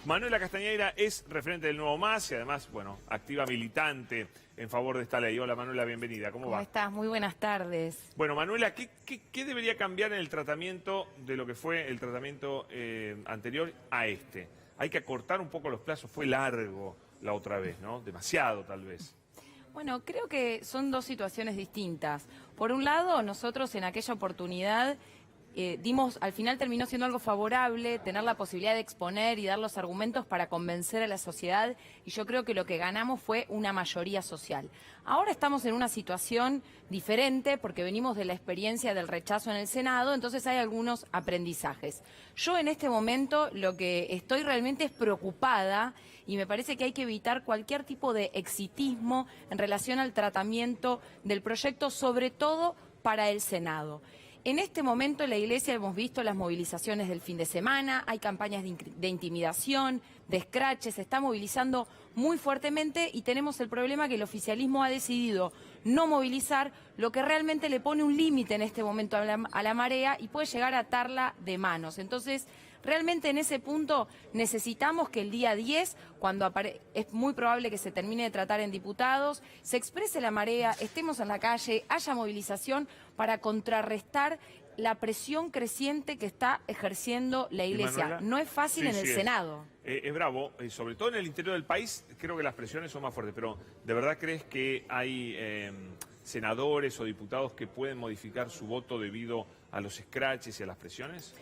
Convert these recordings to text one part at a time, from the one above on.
Manuela Castañeira es referente del Nuevo MAS y además, bueno, activa militante en favor de esta ley. Hola Manuela, bienvenida. ¿Cómo va? ¿Cómo estás? Muy buenas tardes. Bueno, Manuela, ¿qué debería cambiar en el tratamiento de lo que fue el tratamiento anterior a este? Hay que acortar un poco los plazos, fue largo la otra vez, ¿no? Demasiado tal vez. Bueno, creo que son dos situaciones distintas. Por un lado, nosotros en aquella oportunidad al final terminó siendo algo favorable, tener la posibilidad de exponer y dar los argumentos para convencer a la sociedad, y yo creo que lo que ganamos fue una mayoría social. Ahora estamos en una situación diferente porque venimos de la experiencia del rechazo en el Senado, entonces hay algunos aprendizajes. Yo en este momento lo que estoy realmente es preocupada y me parece que hay que evitar cualquier tipo de exitismo en relación al tratamiento del proyecto, sobre todo para el Senado. En este momento en la Iglesia hemos visto las movilizaciones del fin de semana, hay campañas de intimidación, de escraches, se está movilizando muy fuertemente y tenemos el problema que el oficialismo ha decidido no movilizar, lo que realmente le pone un límite en este momento a la marea y puede llegar a atarla de manos. Entonces, realmente en ese punto necesitamos que el día 10, cuando es muy probable que se termine de tratar en diputados, se exprese la marea, estemos en la calle, haya movilización para contrarrestar la presión creciente que está ejerciendo la Iglesia. Manuela, no es fácil en el Senado. Es bravo, sobre todo en el interior del país, creo que las presiones son más fuertes, pero ¿de verdad crees que hay senadores o diputados que pueden modificar su voto debido a los escraches y a las presiones?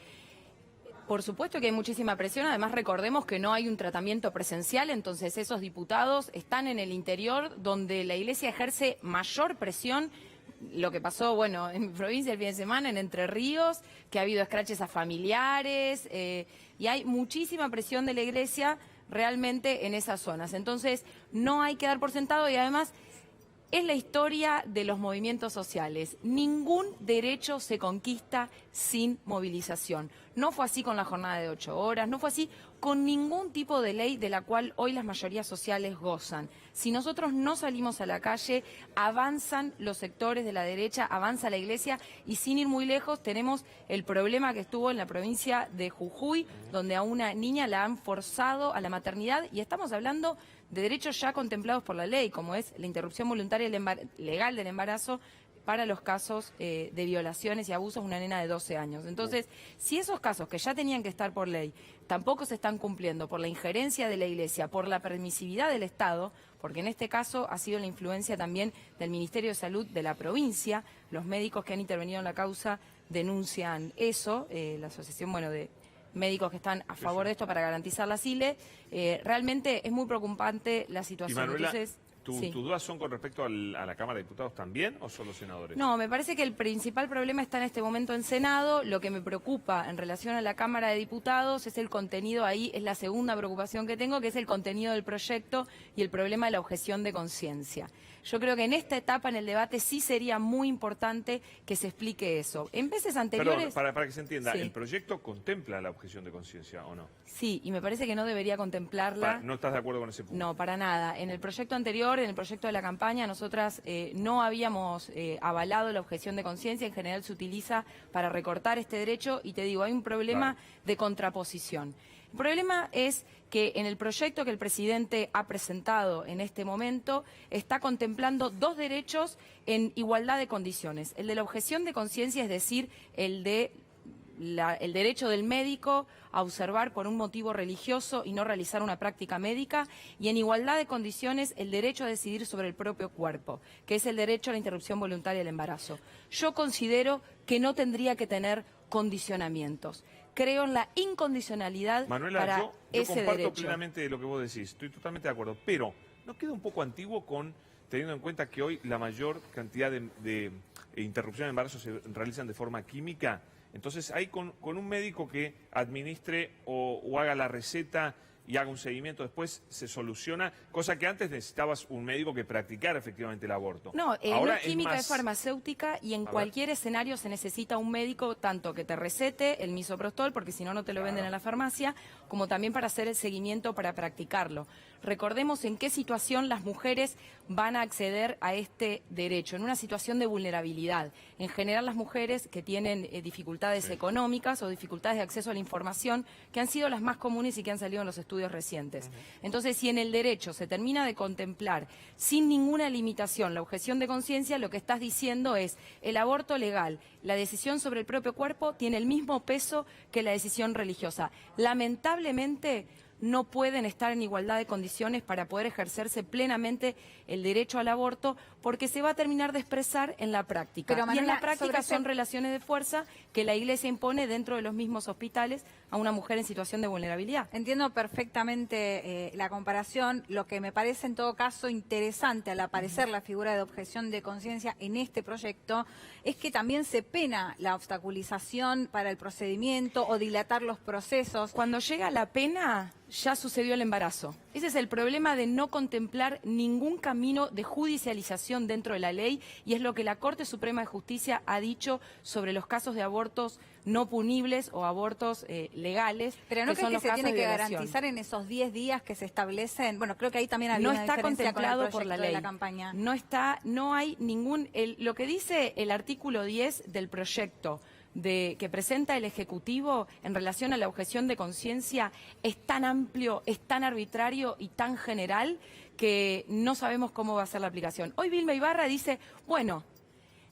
Por supuesto que hay muchísima presión, además recordemos que no hay un tratamiento presencial, entonces esos diputados están en el interior donde la Iglesia ejerce mayor presión. Lo que pasó, bueno, en mi provincia el fin de semana, en Entre Ríos, que ha habido escraches a familiares, y hay muchísima presión de la Iglesia realmente en esas zonas. Entonces, no hay que dar por sentado y además es la historia de los movimientos sociales. Ningún derecho se conquista sin movilización. No fue así con la jornada de 8 horas, no fue así con ningún tipo de ley de la cual hoy las mayorías sociales gozan. Si nosotros no salimos a la calle, avanzan los sectores de la derecha, avanza la Iglesia y sin ir muy lejos tenemos el problema que estuvo en la provincia de Jujuy, donde a una niña la han forzado a la maternidad y estamos hablando de derechos ya contemplados por la ley, como es la interrupción voluntaria legal del embarazo para los casos de violaciones y abusos de una nena de 12 años. Entonces, si esos casos que ya tenían que estar por ley tampoco se están cumpliendo por la injerencia de la Iglesia, por la permisividad del Estado, porque en este caso ha sido la influencia también del Ministerio de Salud de la provincia, los médicos que han intervenido en la causa denuncian eso, la asociación, bueno, de médicos que están a favor de esto para garantizar la SILE, realmente es muy preocupante la situación. Y Manuela, entonces, ¿tus dudas son con respecto a la Cámara de Diputados también o son los senadores? No, me parece que el principal problema está en este momento en Senado. Lo que me preocupa en relación a la Cámara de Diputados es el contenido ahí, es la segunda preocupación que tengo, que es el contenido del proyecto y el problema de la objeción de conciencia. Yo creo que en esta etapa en el debate sí sería muy importante que se explique eso. En veces anteriores... Perdón, para que se entienda, Sí. ¿el proyecto contempla la objeción de conciencia o no? Sí, y me parece que no debería contemplarla. ¿No estás de acuerdo con ese punto? No, para nada. En el proyecto anterior, en el proyecto de la campaña, nosotras no habíamos avalado la objeción de conciencia. En general se utiliza para recortar este derecho y te digo, hay un problema de contraposición. El problema es que en el proyecto que el presidente ha presentado en este momento está contemplando dos derechos en igualdad de condiciones. El de la objeción de conciencia, es decir, el derecho del médico a observar por un motivo religioso y no realizar una práctica médica, y en igualdad de condiciones el derecho a decidir sobre el propio cuerpo, que es el derecho a la interrupción voluntaria del embarazo. Yo considero que no tendría que tener condicionamientos. Creo en la incondicionalidad Manuela, para yo ese comparto derecho. plenamente lo que vos decís, estoy totalmente de acuerdo, pero ¿no queda un poco antiguo teniendo en cuenta que hoy la mayor cantidad de interrupciones de embarazo se realizan de forma química? Entonces, ahí con un médico que administre o haga la receta y haga un seguimiento, después se soluciona, cosa que antes necesitabas un médico que practicara efectivamente el aborto. No, ahora no es química, más... es farmacéutica y en cualquier escenario se necesita un médico tanto que te recete el misoprostol, porque si no, no te lo venden en la farmacia, como también para hacer el seguimiento para practicarlo. Recordemos en qué situación las mujeres van a acceder a este derecho, en una situación de vulnerabilidad. En general las mujeres que tienen dificultades económicas o dificultades de acceso a la información, que han sido las más comunes y que han salido en los estudios estudios recientes. Entonces, si en el derecho se termina de contemplar sin ninguna limitación la objeción de conciencia, lo que estás diciendo es el aborto legal, la decisión sobre el propio cuerpo tiene el mismo peso que la decisión religiosa. Lamentablemente, no pueden estar en igualdad de condiciones para poder ejercerse plenamente el derecho al aborto, porque se va a terminar de expresar en la práctica. Pero, Manuela, y en la práctica son relaciones de fuerza que la Iglesia impone dentro de los mismos hospitales a una mujer en situación de vulnerabilidad. Entiendo perfectamente la comparación. Lo que me parece en todo caso interesante al aparecer la figura de objeción de conciencia en este proyecto es que también se pena la obstaculización para el procedimiento o dilatar los procesos. Cuando llega la pena, ya sucedió el embarazo. Ese es el problema de no contemplar ningún camino de judicialización dentro de la ley, y es lo que la Corte Suprema de Justicia ha dicho sobre los casos de abortos no punibles o abortos legales. Pero ¿no crees que se tiene que violación. Garantizar en esos 10 días que se establecen? Bueno, creo que ahí también había una diferencia con el proyecto por la ley. de la campaña. No hay ningún... lo que dice el artículo 10 del proyecto que presenta el Ejecutivo en relación a la objeción de conciencia es tan amplio, es tan arbitrario y tan general que no sabemos cómo va a ser la aplicación. Hoy Vilma Ibarra dice, bueno,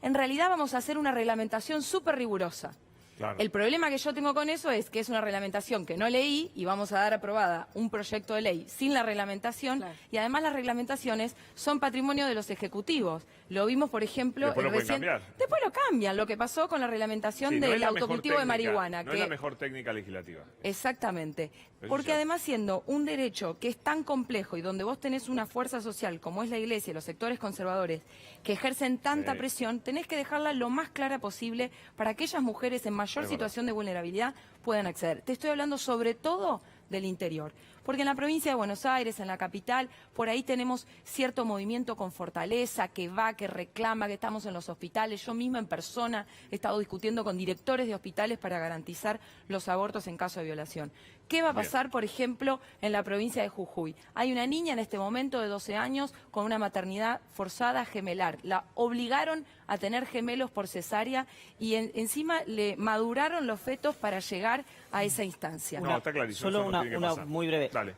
en realidad vamos a hacer una reglamentación súper rigurosa. Claro. El problema que yo tengo con eso es que es una reglamentación que no leí y vamos a dar aprobada un proyecto de ley sin la reglamentación, claro. Y además las reglamentaciones son patrimonio de los ejecutivos. Lo vimos, por ejemplo, Después lo pueden cambiar. Después lo cambian, lo que pasó con la reglamentación Sí, no del es la mejor autocultivo de técnica, marihuana. No es la mejor técnica legislativa. Exactamente. Eso Porque ya. además siendo un derecho que es tan complejo y donde vos tenés una fuerza social como es la Iglesia y los sectores conservadores que ejercen tanta Sí. presión, tenés que dejarla lo más clara posible para que aquellas mujeres en mayor Es situación de vulnerabilidad puedan acceder. Te estoy hablando sobre todo del interior. Porque en la provincia de Buenos Aires, en la capital, por ahí tenemos cierto movimiento con fortaleza, que va, que reclama, que estamos en los hospitales. Yo misma en persona he estado discutiendo con directores de hospitales para garantizar los abortos en caso de violación. ¿Qué va a pasar, por ejemplo, en la provincia de Jujuy? Hay una niña en este momento de 12 años con una maternidad forzada gemelar. La obligaron a tener gemelos por cesárea y encima le maduraron los fetos para llegar a esa instancia. No, está clarísimo. Solo eso no tiene que una pasar. muy breve. Dale.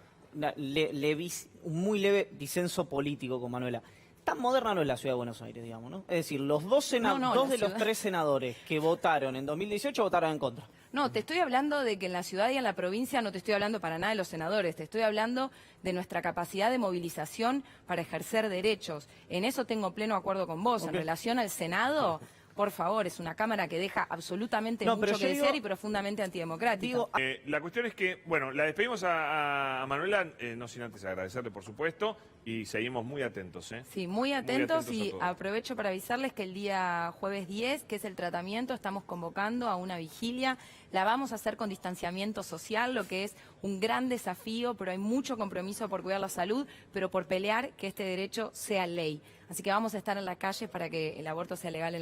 Un muy leve disenso político con Manuela. Tan moderna no es la ciudad de Buenos Aires, digamos, ¿no? Es decir, los dos de los 3 senadores que votaron en 2018 votaron en contra. No, te estoy hablando de que en la ciudad y en la provincia no te estoy hablando para nada de los senadores, te estoy hablando de nuestra capacidad de movilización para ejercer derechos. En eso tengo pleno acuerdo con vos. En relación al Senado, por favor, es una Cámara que deja absolutamente mucho que desear y profundamente antidemocrática. La cuestión es que, bueno, la despedimos a Manuela, no sin antes agradecerle, por supuesto, y seguimos muy atentos. Sí, muy atentos a y todo. aprovecho para avisarles que el día jueves 10, que es el tratamiento, estamos convocando a una vigilia. La vamos a hacer con distanciamiento social, lo que es un gran desafío, pero hay mucho compromiso por cuidar la salud, pero por pelear que este derecho sea ley. Así que vamos a estar en la calle para que el aborto sea legal en